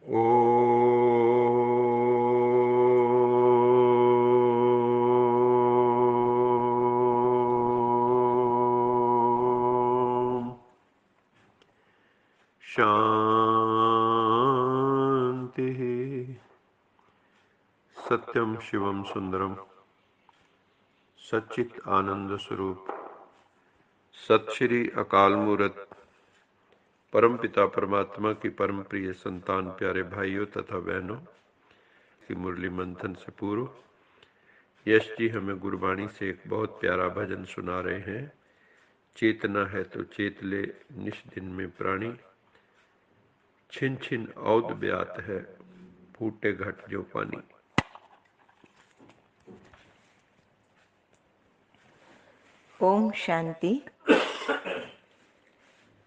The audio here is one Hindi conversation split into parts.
ओम शांति। सत्यम शिवम सुंदरम सच्चित आनंद स्वरूप सत श्री अकाल मूरत परम पिता परमात्मा की परम प्रिय संतान प्यारे भाइयों तथा बहनों की मुरली मंथन से पूर्व यश जी हमें गुरबाणी से एक बहुत प्यारा भजन सुना रहे हैं। चेतना है तो चेत ले निश दिन में प्राणी, छिन छिन औद ब्यात है फूटे घट जो पानी। ओम शांति।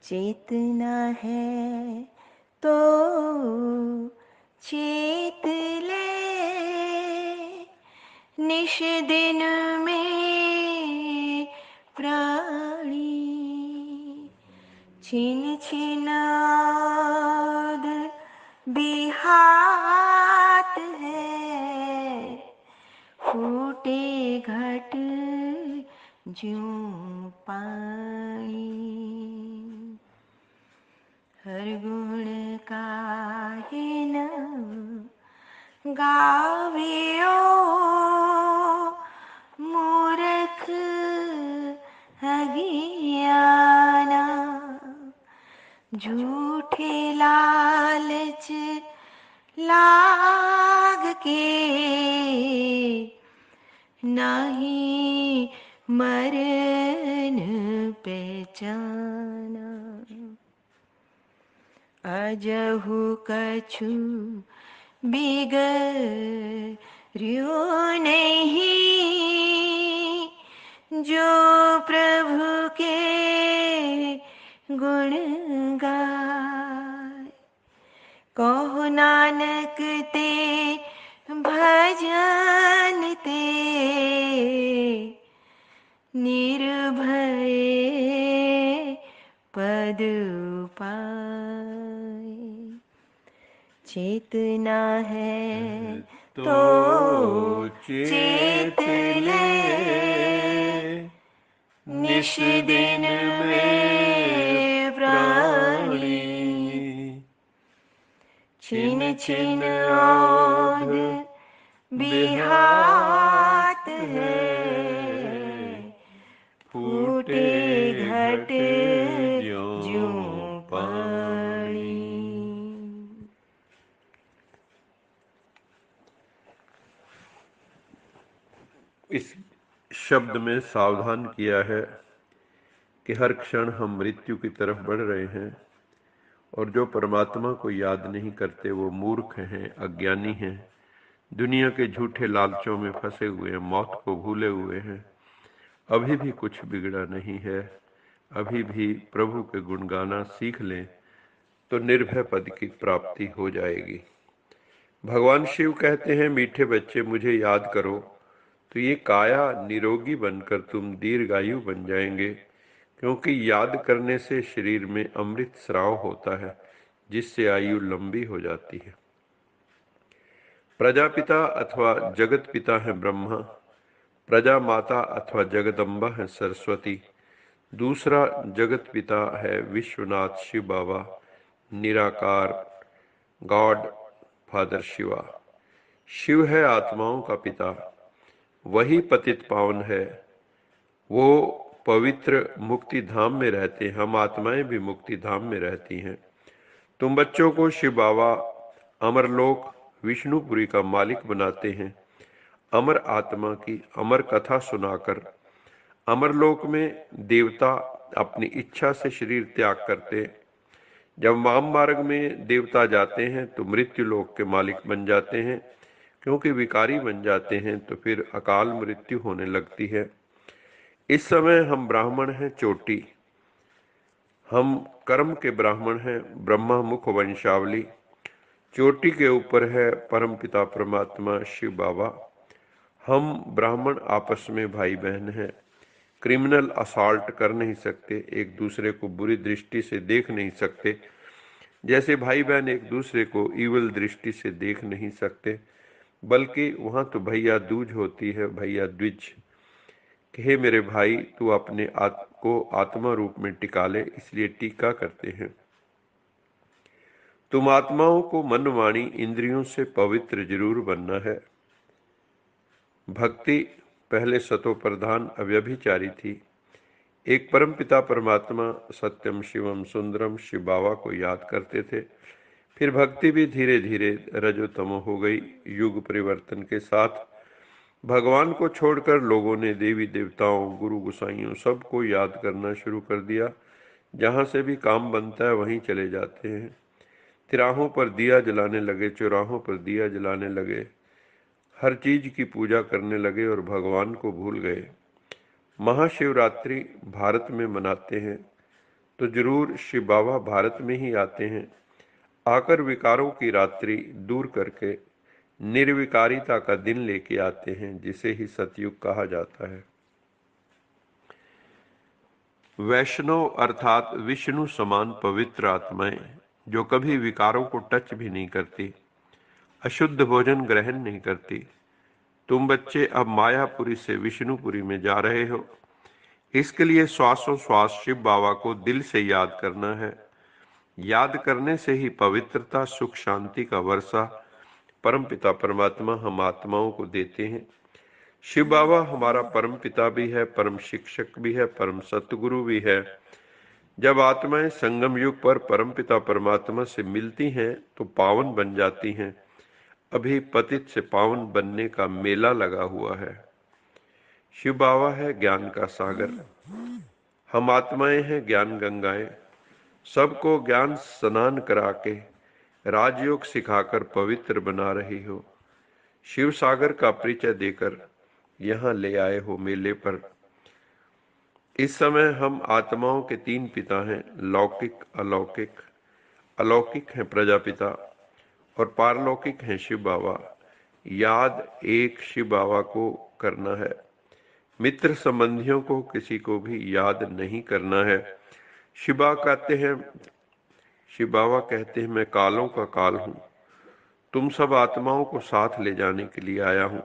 चेतना है तो चेत ले, निश दिन में प्राणी, छिन छिन औध बिहात है, फूटे घट ज्यों पानी। हर गुण काहे न गावियो, मूर्ख अज्ञाना। झूठे लालच लाग के, नहीं मरन पहचाना। अजहु कछु बिगड़्यो नहीं, जो प्रभु के गुण गाए। कहो नानक ते भजन ते, निर्भय पद पाए। चेतना है तो चेत ले, निश दिन में प्राणी, छिन छिन औध बिहात है, फूटे घट ज्यों पानी। इस शब्द में सावधान किया है कि हर क्षण हम मृत्यु की तरफ बढ़ रहे हैं और जो परमात्मा को याद नहीं करते वो मूर्ख हैं, अज्ञानी हैं, दुनिया के झूठे लालचों में फंसे हुए हैं, मौत को भूले हुए हैं। अभी भी कुछ बिगड़ा नहीं है, अभी भी प्रभु के गुण गाना सीख लें तो निर्भय पद की प्राप्ति हो जाएगी। भगवान शिव कहते हैं, मीठे बच्चे मुझे याद करो तो ये काया निरोगी बनकर तुम दीर्घायु बन जाएंगे, क्योंकि याद करने से शरीर में अमृत स्राव होता है जिससे आयु लंबी हो जाती है। प्रजापिता अथवा जगत पिता है ब्रह्मा, प्रजा माता अथवा जगदम्बा है सरस्वती, दूसरा जगत पिता है विश्वनाथ शिव बाबा, निराकार गॉड फादर शिवा। शिव है आत्माओं का पिता, वही पतित पावन है, वो पवित्र मुक्ति धाम में रहते हैं, हम आत्माएं भी मुक्ति धाम में रहती हैं। तुम बच्चों को शिव बाबा अमरलोक विष्णुपुरी का मालिक बनाते हैं। अमर आत्मा की अमर कथा सुनाकर अमरलोक में देवता अपनी इच्छा से शरीर त्याग करते। जब वाम मार्ग में देवता जाते हैं तो मृत्यु लोक के मालिक बन जाते हैं, क्योंकि विकारी बन जाते हैं तो फिर अकाल मृत्यु होने लगती है। इस समय हम ब्राह्मण हैं चोटी, हम कर्म के ब्राह्मण हैं, ब्रह्मा मुख वंशावली। चोटी के ऊपर है परमपिता परमात्मा शिव बाबा। हम ब्राह्मण आपस में भाई बहन हैं, क्रिमिनल असॉल्ट कर नहीं सकते, एक दूसरे को बुरी दृष्टि से देख नहीं सकते, जैसे भाई बहन एक दूसरे को ईवल दृष्टि से देख नहीं सकते, बल्कि वहां तो भैया दूज होती है, भैया द्विज। कि हे मेरे भाई, तू अपने को आत्मा रूप में टिका ले, इसलिए टीका करते हैं। तुम आत्माओं को मन वाणी इंद्रियों से पवित्र जरूर बनना है। भक्ति पहले सतो प्रधान अव्यभिचारी थी। एक परमपिता परमात्मा सत्यम शिवम सुंदरम शिव बाबा को याद करते थे। फिर भक्ति भी धीरे धीरे रजोतमो हो गई। युग परिवर्तन के साथ भगवान को छोड़कर लोगों ने देवी देवताओं, गुरु गुसाइयों सबको याद करना शुरू कर दिया। जहां से भी काम बनता है वहीं चले जाते हैं। तिराहों पर दिया जलाने लगे, चौराहों पर दिया जलाने लगे, हर चीज की पूजा करने लगे और भगवान को भूल गए। महाशिवरात्रि भारत में मनाते हैं तो जरूर शिव बाबा भारत में ही आते हैं। आकर विकारों की रात्रि दूर करके निर्विकारिता का दिन लेके आते हैं, जिसे ही सतयुग कहा जाता है। वैष्णव अर्थात विष्णु समान पवित्र आत्माएं जो कभी विकारों को टच भी नहीं करती, अशुद्ध भोजन ग्रहण नहीं करती। तुम बच्चे अब मायापुरी से विष्णुपुरी में जा रहे हो। इसके लिए श्वासों श्वास शिव बाबा को दिल से याद करना है। याद करने से ही पवित्रता, सुख, शांति का वर्षा परमपिता परमात्मा हम आत्माओं को देते हैं। शिव बाबा हमारा परम पिता भी है, परम शिक्षक भी है, परम सतगुरु भी है। जब आत्माएं संगम युग पर परमपिता परमात्मा से मिलती हैं तो पावन बन जाती हैं। अभी पतित से पावन बनने का मेला लगा हुआ है। शिव बाबा है ज्ञान का सागर, हम आत्माएं हैं ज्ञान गंगाएं। सबको ज्ञान स्नान करा के राजयोग सिखाकर पवित्र बना रही हो। शिव सागर का परिचय देकर यहाँ ले आए हो मेले पर। इस समय हम आत्माओं के तीन पिता हैं, लौकिक, अलौकिक। अलौकिक हैं प्रजापिता और पारलौकिक हैं शिव बाबा। याद एक शिव बाबा को करना है। मित्र संबंधियों को किसी को भी याद नहीं करना है। शिव बाबा कहते हैं मैं कालों का काल हूं, तुम सब आत्माओं को साथ ले जाने के लिए आया हूं।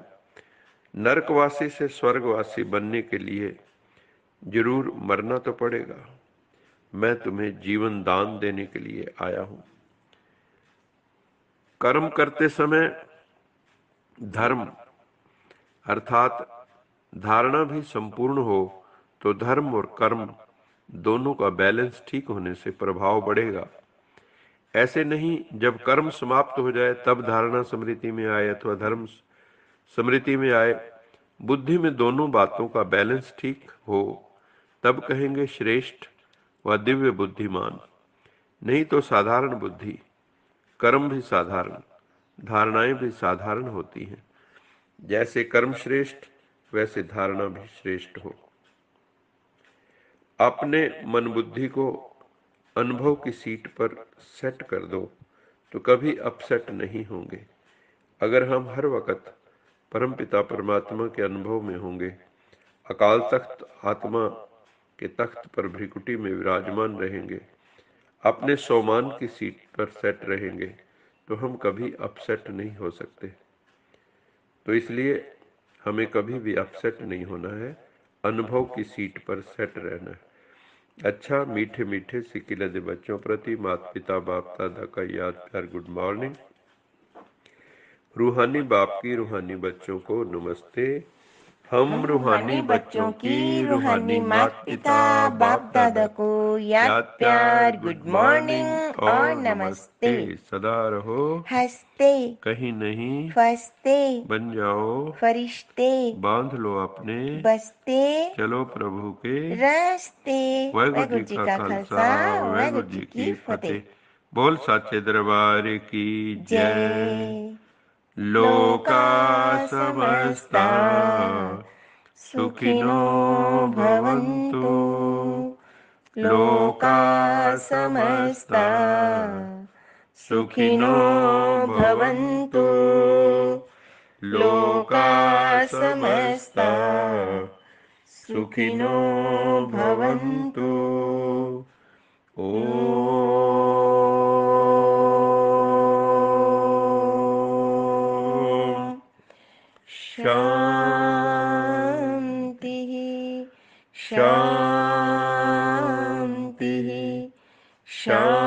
नरकवासी से स्वर्गवासी बनने के लिए जरूर मरना तो पड़ेगा। मैं तुम्हें जीवन दान देने के लिए आया हूं। कर्म करते समय धर्म अर्थात धारणा भी संपूर्ण हो तो धर्म और कर्म दोनों का बैलेंस ठीक होने से प्रभाव बढ़ेगा। ऐसे नहीं जब कर्म समाप्त हो जाए तब धारणा स्मृति में आए अथवा धर्म स्मृति में आए। बुद्धि में दोनों बातों का बैलेंस ठीक हो तब कहेंगे श्रेष्ठ व दिव्य बुद्धिमान। नहीं तो साधारण बुद्धि, कर्म भी साधारण, धारणाएं भी साधारण होती हैं। जैसे कर्म श्रेष्ठ वैसे धारणा भी श्रेष्ठ हो। अपने मन बुद्धि को अनुभव की सीट पर सेट कर दो तो कभी अपसेट नहीं होंगे। अगर हम हर वक्त परमपिता परमात्मा के अनुभव में होंगे, अकाल तख्त आत्मा के तख्त पर भ्रिकुटी में विराजमान रहेंगे, अपने सोमान की सीट पर सेट रहेंगे, तो हम कभी अपसेट नहीं हो सकते। तो इसलिए हमें कभी भी अपसेट नहीं होना है, अनुभव की सीट पर सेट रहना है। अच्छा, मीठे मीठे सिकिलद बच्चों प्रति माता पिता बाप दादा का याद प्यार गुड मॉर्निंग। रूहानी बाप की रूहानी बच्चों को नमस्ते। हम रूहानी बच्चों की रूहानी माता पिता बाप दादा को याद प्यार गुड मॉर्निंग और नमस्ते। सदा रहो हंसते कहीं नहीं फंसते बन जाओ फरिश्ते बांध लो अपने बसते चलो प्रभु के रास्ते। वाहिगुरु जी का खालसा वाहिगुरु जी की फतेह। बोल साचे दरबार की जय। जय। लोका समस्ता सुखिनो भवन्तु। लोका समस्ता सुखिनो भवन्तु। लोका समस्ता सुखिनो भवन्तु। ओम शान्तिः शान्तिः शान्तिः